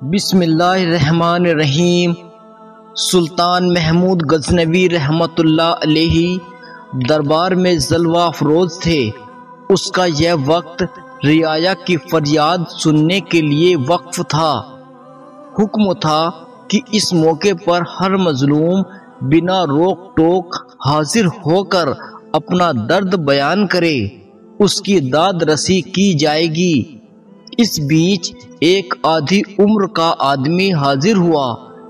بسم اللہ الرحمن الرحیم۔ سلطان محمود غزنوی رحمۃ اللہ علیہ دربار میں جلوہ افروز تھے۔ اس کا یہ وقت رعایا کی فریاد سننے کے لیے وقف تھا۔ حکم تھا کہ اس موقع پر ہر مظلوم بنا روک ٹوک حاضر ہو کر اپنا درد بیان کرے، اس کی داد رسی کی جائے گی۔ اس بیچ ایک آدھی عمر کا آدمی حاضر ہوا۔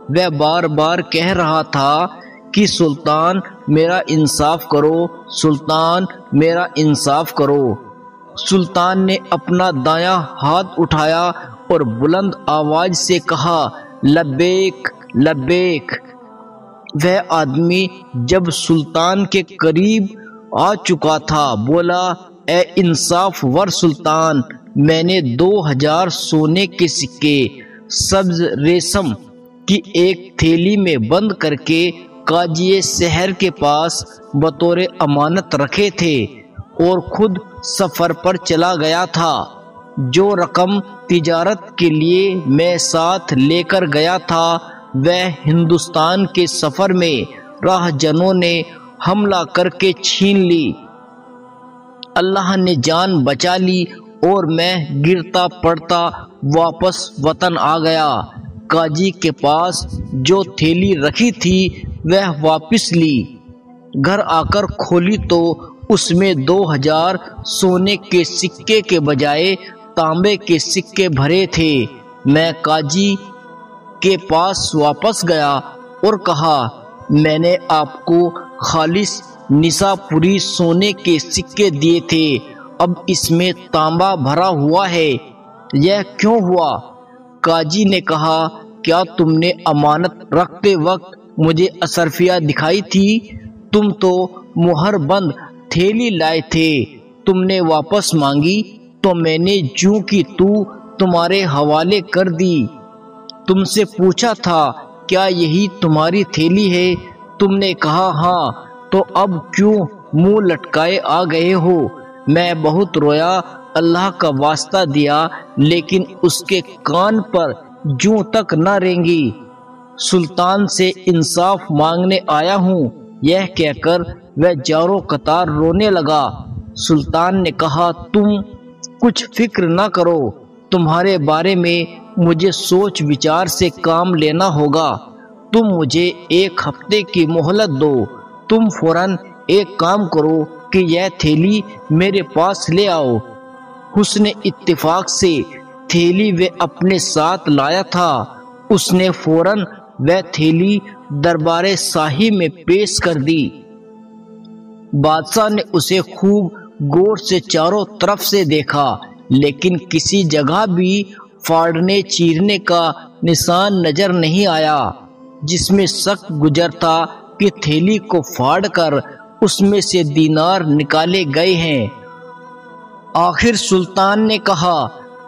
وہ بار بار کہہ رہا تھا کہ سلطان میرا انصاف کرو، سلطان میرا انصاف کرو۔ سلطان نے اپنا دایاں ہاتھ اٹھایا اور بلند آواز سے کہا، لبیک لبیک۔ وہ آدمی جب سلطان کے قریب آ چکا تھا بولا، اے انصاف ور سلطان، میں نے 2000 سونے کے سکے سبز ریشم کی ایک تھیلی میں بند کر کے قاضی شہر کے پاس بطور امانت رکھے تھے اور خود سفر پر چلا گیا تھا۔ جو رقم تجارت کے لیے میں ساتھ لے کر گیا تھا وہ ہندوستان کے سفر میں راہ جنوں نے حملہ کر کے چھین لی۔ اللہ نے جان بچا لی اور میں گرتا پڑتا واپس وطن آ گیا۔ قاضی کے پاس جو تھیلی رکھی تھی وہ واپس لی۔ گھر آ کر کھولی تو اس میں 2000 سونے کے سکے کے بجائے تانبے کے سکے بھرے تھے۔ میں قاضی کے پاس واپس گیا اور کہا، میں نے آپ کو خالص نساپوری سونے کے سکے دیے تھے، اب اس میں تانبا بھرا ہوا ہے، یہ کیوں ہوا؟ قاضی نے کہا، کیا تم نے امانت رکھتے وقت مجھے اصرفیہ دکھائی تھی؟ تم تو مہر بند تھیلی لائے تھے، تم نے واپس مانگی تو میں نے جوں کی توں تمہارے حوالے کر دی۔ تم سے پوچھا تھا کیا یہی تمہاری تھیلی ہے؟ تم نے کہا ہاں، تو اب کیوں منہ لٹکائے آ گئے ہو؟ میں بہت رویا، اللہ کا واسطہ دیا، لیکن اس کے کان پر جوں تک نہ رینگی۔ سلطان سے انصاف مانگنے آیا ہوں، یہ کہہ کر وہ جارو قطار رونے لگا۔ سلطان نے کہا، تم کچھ فکر نہ کرو، تمہارے بارے میں مجھے سوچ وچار سے کام لینا ہوگا۔ تم مجھے 1 ہفتے کی مہلت دو۔ تم فوراً ایک کام کرو کہ یہ تھیلی میرے پاس لے آؤ۔ حسن اتفاق سے تھیلی وہ اپنے ساتھ لایا تھا۔ اس نے فوراً وہ تھیلی دربار شاہی میں پیش کر دی۔ بادشاہ نے اسے خوب غور سے چاروں طرف سے دیکھا، لیکن کسی جگہ بھی پھاڑنے چیرنے کا نشان نظر نہیں آیا۔ جس میں شک گزر تھا کہ تھیلی کو پھاڑ کر اس میں سے دینار نکالے گئے ہیں۔ آخر سلطان نے کہا،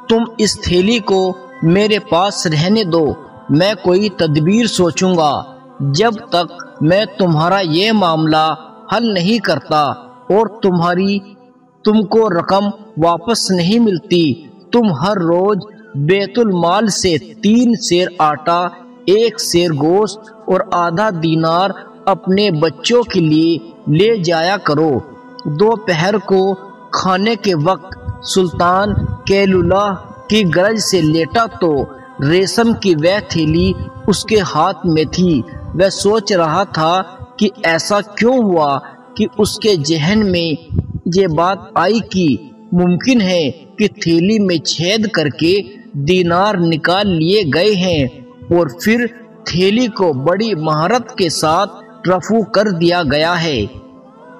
تم اس تھیلی کو میرے پاس رہنے دو، میں کوئی تدبیر سوچوں گا۔ جب تک میں تمہارا یہ معاملہ حل نہیں کرتا اور تم کو رقم واپس نہیں ملتی، تم ہر روز بیت المال سے 3 سیر آٹا، 1 سیر گوشت اور آدھا دینار اپنے بچوں کے لیے لے جایا کرو۔ دوپہر کو کھانے کے وقت سلطان کیلولہ کی گرج سے لیٹا تو ریشم کی وہ تھیلی اس کے ہاتھ میں تھی۔ وہ سوچ رہا تھا کہ ایسا کیوں ہوا کہ اس کے ذہن میں یہ بات آئی کہ ممکن ہے کہ تھیلی میں چھید کر کے دینار نکال لیے گئے ہیں اور پھر تھیلی کو بڑی مہارت کے ساتھ رفع کر دیا گیا ہے۔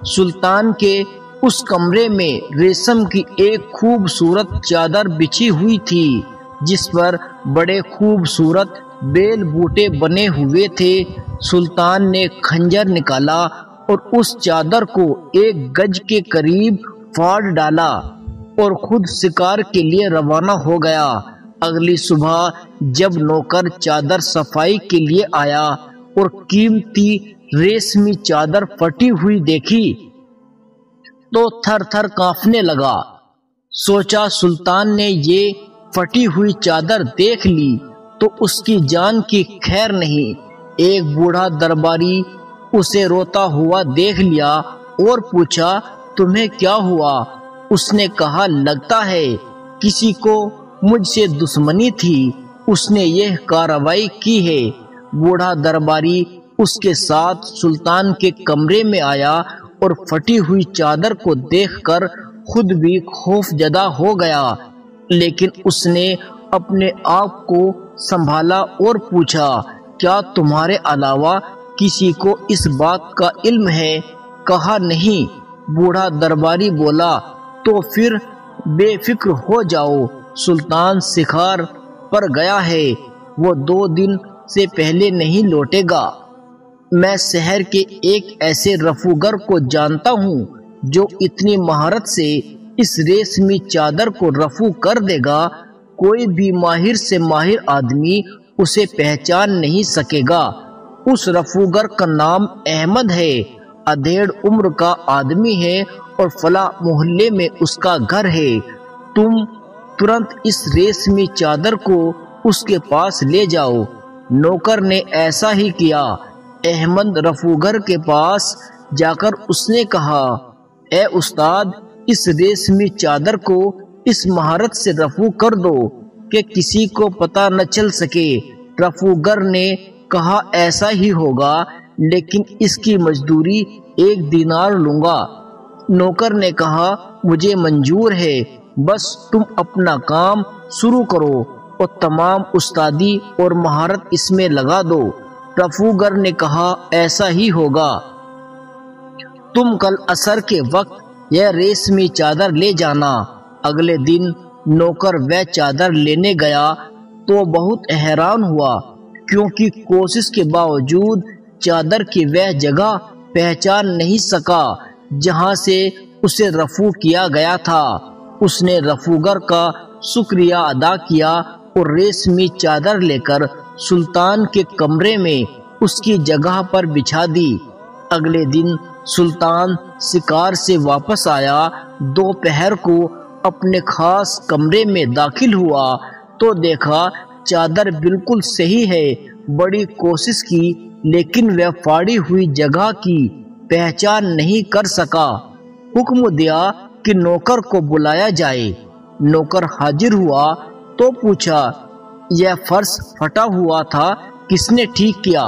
سلطان کے اس کمرے میں ریشم کی ایک خوبصورت چادر بچھی ہوئی تھی، جس پر بڑے خوبصورت بیل بوٹے بنے ہوئے تھے۔ سلطان نے خنجر نکالا اور اس چادر کو 1 گز کے قریب پھاڑ ڈالا اور خود شکار کے لیے روانہ ہو گیا۔ اگلی صبح جب نوکر چادر صفائی کے لیے آیا اور قیمتی ریشمی چادر پھٹی ہوئی دیکھی تو تھر تھر کانپنے لگا۔ سوچا سلطان نے یہ پھٹی ہوئی چادر دیکھ لی تو اس کی جان کی خیر نہیں۔ ایک بوڑھا درباری اسے روتا ہوا دیکھ لیا اور پوچھا تمہیں کیا ہوا؟ اس نے کہا لگتا ہے کسی کو مجھ سے دشمنی تھی، اس نے یہ کارروائی کی ہے۔ بوڑھا درباری اس کے ساتھ سلطان کے کمرے میں آیا اور پھٹی ہوئی چادر کو دیکھ کر خود بھی خوف زدہ ہو گیا، لیکن اس نے اپنے آپ کو سنبھالا اور پوچھا کیا تمہارے علاوہ کسی کو اس بات کا علم ہے؟ کہا نہیں۔ بوڑھا درباری بولا تو پھر بے فکر ہو جاؤ، سلطان شکار پر گیا ہے، وہ 2 دن سے پہلے نہیں لوٹے گا۔ میں شہر کے ایک ایسے رفوگر کو جانتا ہوں جو اتنی مہارت سے اس ریشمی چادر کو رفو کر دے گا، کوئی بھی ماہر سے ماہر آدمی اسے پہچان نہیں سکے گا۔ اس رفوگر کا نام احمد ہے، ادھیڑ عمر کا آدمی ہے اور فلاں محلے میں اس کا گھر ہے۔ تم ترنت اس ریشمی چادر کو اس کے پاس لے جاؤ۔ نوکر نے ایسا ہی کیا۔ احمد رفوگر کے پاس جا کر اس نے کہا اے استاد، اس ریشمی چادر کو اس مہارت سے رفو کر دو کہ کسی کو پتہ نہ چل سکے۔ رفوگر نے کہا ایسا ہی ہوگا، لیکن اس کی مزدوری 1 دینار لوں گا۔ نوکر نے کہا مجھے منظور ہے، بس تم اپنا کام شروع کرو اور تمام استادی اور مہارت اس میں لگا دو۔ رفوگر نے کہا ایسا ہی ہوگا، تم کل عصر کے وقت یہ ریشمی چادر لے جانا۔ اگلے دن نوکر وہ چادر لینے گیا تو بہت حیران ہوا، کیونکہ کوشش کے باوجود چادر کی وہ جگہ پہچان نہیں سکا جہاں سے اسے رفو کیا گیا تھا۔ اس نے رفوگر کا شکریہ ادا کیا اور ریشمی چادر لے کر سلطان کے کمرے میں اس کی جگہ پر بچھا دی۔ اگلے دن سلطان شکار سے واپس آیا، دوپہر کو اپنے خاص کمرے میں داخل ہوا تو دیکھا چادر بالکل صحیح ہے۔ بڑی کوشش کی لیکن وہ پھاڑی ہوئی جگہ کی پہچان نہیں کر سکا۔ حکم دیا کہ نوکر کو بلایا جائے۔ نوکر حاضر ہوا تو پوچھا یہ فرش پھٹا ہوا تھا، کس نے ٹھیک کیا؟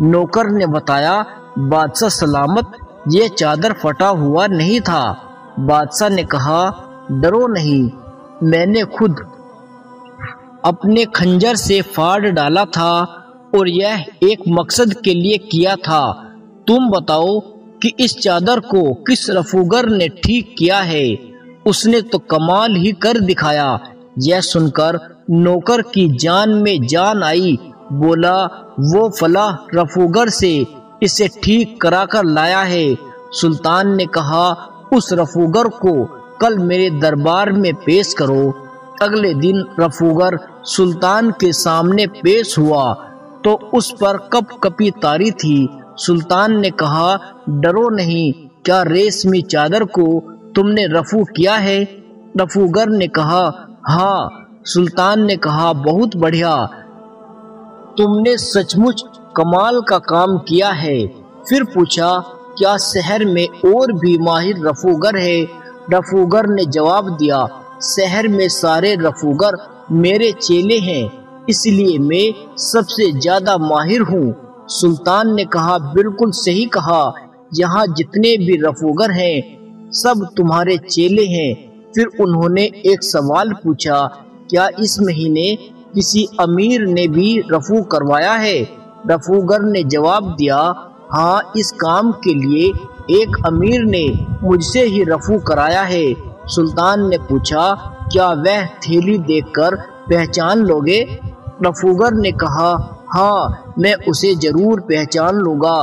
نوکر نے بتایا بادشاہ سلامت، یہ چادر پھٹا ہوا نہیں تھا۔ بادشاہ نے کہا ڈرو نہیں، میں نے خود اپنے خنجر سے پھاڑ ڈالا تھا اور یہ ایک مقصد کے لیے کیا تھا۔ تم بتاؤ کہ اس چادر کو کس رفوگر نے ٹھیک کیا ہے؟ اس نے تو کمال ہی کر دکھایا۔ یہ سن کر نوکر کی جان میں جان آئی، بولا وہ فلاں رفوگر سے اسے ٹھیک کرا کر لایا ہے۔ سلطان نے کہا اس رفوگر کو کل میرے دربار میں پیش کرو۔ اگلے دن رفوگر سلطان کے سامنے پیش ہوا تو اس پر کپ کپی طاری تھی۔ سلطان نے کہا ڈرو نہیں، کیا ریشمی چادر کو تم نے رفو کیا ہے؟ رفوگر نے کہا ہاں۔ سلطان نے کہا بہت بڑھیا، تم نے سچ مچ کمال کا کام کیا ہے۔ پھر پوچھا کیا شہر میں اور بھی ماہر رفوگر ہے؟ رفوگر نے جواب دیا شہر میں سارے رفوگر میرے چیلے ہیں، اس لیے میں سب سے زیادہ ماہر ہوں۔ سلطان نے کہا بالکل صحیح کہا، یہاں جتنے بھی رفوگر ہیں سب تمہارے چیلے ہیں۔ پھر انہوں نے ایک سوال پوچھا کیا اس مہینے کسی امیر نے بھی رفو کروایا ہے؟ رفوگر نے جواب دیا ہاں، اس کام کے لیے ایک امیر نے مجھ سے ہی رفو کرایا ہے۔ سلطان نے پوچھا کیا وہ تھیلی دیکھ کر پہچان لوگے؟ رفوگر نے کہا ہاں، میں اسے ضرور پہچان لوں گا۔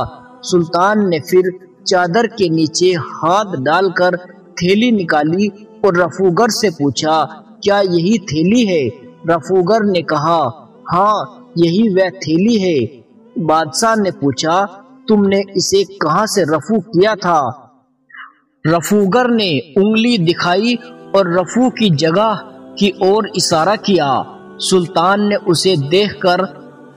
سلطان نے پھر چادر کے نیچے ہاتھ ڈال کر تھیلی نکالی اور رفوگر سے پوچھا کیا یہی تھیلی ہے؟ رفوگر نے کہا ہاں، یہی وہ تھیلی ہے۔ بادشاہ نے پوچھا تم نے اسے کہاں سے رفو کیا تھا؟ رفوگر نے انگلی دکھائی اور رفو کی جگہ کی اور اشارہ کیا۔ سلطان نے اسے دیکھ کر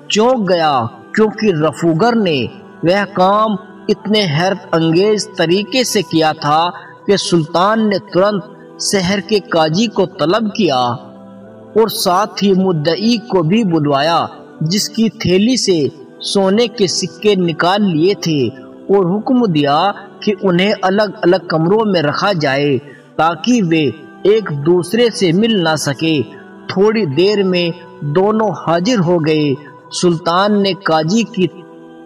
چونک گیا، کیونکہ رفوگر نے وہ کام اتنے حیرت انگیز طریقے سے کیا تھا کہ سلطان نے ترنت شہر کے قاضی کو طلب کیا اور ساتھ ہی مدعی کو بھی بلوایا، جس کی تھیلی سے سونے کے سکے نکال لیے تھے، اور حکم دیا کہ انہیں الگ الگ کمروں میں رکھا جائے تاکہ وہ ایک دوسرے سے مل نہ سکے۔ تھوڑی دیر میں دونوں حاضر ہو گئے۔ سلطان نے قاضی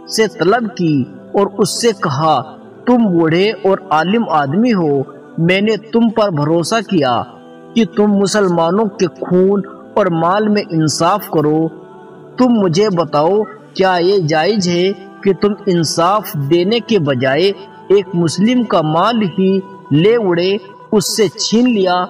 سے طلب کی اور اس سے کہا، تم بوڑھے اور عالم آدمی ہو، میں نے تم پر بھروسہ کیا کہ تم مسلمانوں کے خون اور مال میں انصاف کرو۔ تم مجھے بتاؤ، کیا یہ جائز ہے کہ تم انصاف دینے کے بجائے ایک مسلم کا مال ہی لے اڑے، اس سے چھین لیا؟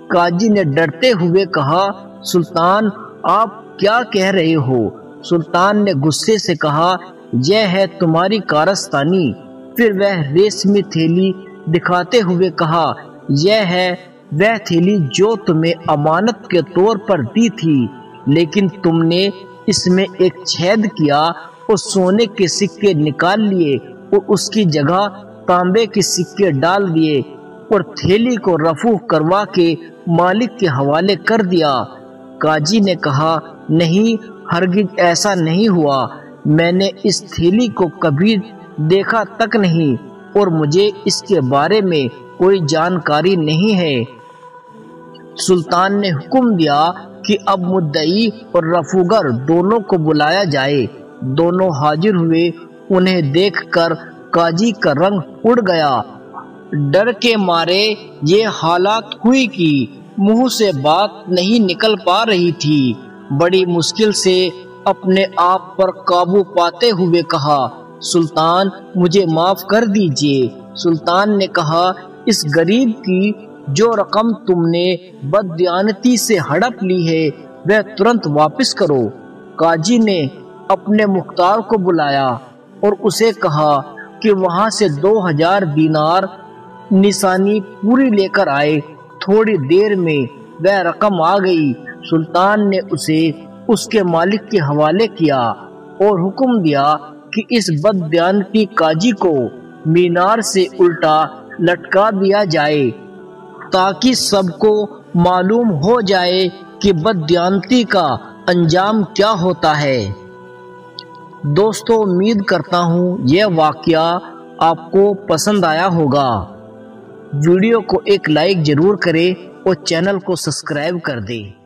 قاضی نے ڈرتے ہوئے کہا، سلطان آپ کیا کہہ رہے ہو؟ سلطان نے غصے سے کہا، یہ ہے تمہاری کارستانی۔ پھر وہ ریشمی تھیلی دکھاتے ہوئے کہا، یہ ہے وہ تھیلی جو تمہیں امانت کے طور پر دی تھی، لیکن تم نے اس میں ایک چھید کیا اور سونے کے سکے نکال لیے اور اس کی جگہ تانبے کے سکے ڈال دیے اور تھیلی کو رفو کروا کے مالک کے حوالے کر دیا۔ قاضی نے کہا، نہیں، ہرگز ایسا نہیں ہوا، میں نے اس تھیلی کو کبھی دیکھا تک نہیں اور مجھے اس کے بارے میں کوئی جانکاری نہیں ہے۔ سلطان نے حکم دیا کہ اب مدعی اور رفوگر دونوں کو بلایا جائے۔ دونوں حاضر ہوئے۔ انہیں دیکھ کر قاضی کا رنگ اڑ گیا۔ ڈر کے مارے یہ حالت ہوئی کہ منہ سے بات نہیں نکل پا رہی تھی۔ بڑی مشکل سے اپنے آپ پر قابو پاتے ہوئے کہا، سلطان مجھے معاف کر دیجئے۔ سلطان نے کہا، اس غریب کی جو رقم تم نے بددیانتی سے ہڑپ لی ہے وہ ترنت واپس کرو۔ قاضی نے اپنے مختار کو بلایا اور اسے کہا کہ وہاں سے 2000 دینار نشانی پوری لے کر آئے۔ تھوڑی دیر میں وہ رقم آ گئی۔ سلطان نے اسے اس کے مالک کے حوالے کیا اور حکم دیا کہ اس بددیانتی قاضی کو مینار سے الٹا لٹکا دیا جائے تاکہ سب کو معلوم ہو جائے کہ بددیانتی کا انجام کیا ہوتا ہے۔ دوستو، امید کرتا ہوں یہ واقعہ آپ کو پسند آیا ہوگا۔ ویڈیو کو ایک لائک ضرور کریں اور چینل کو سبسکرائب کر دیں۔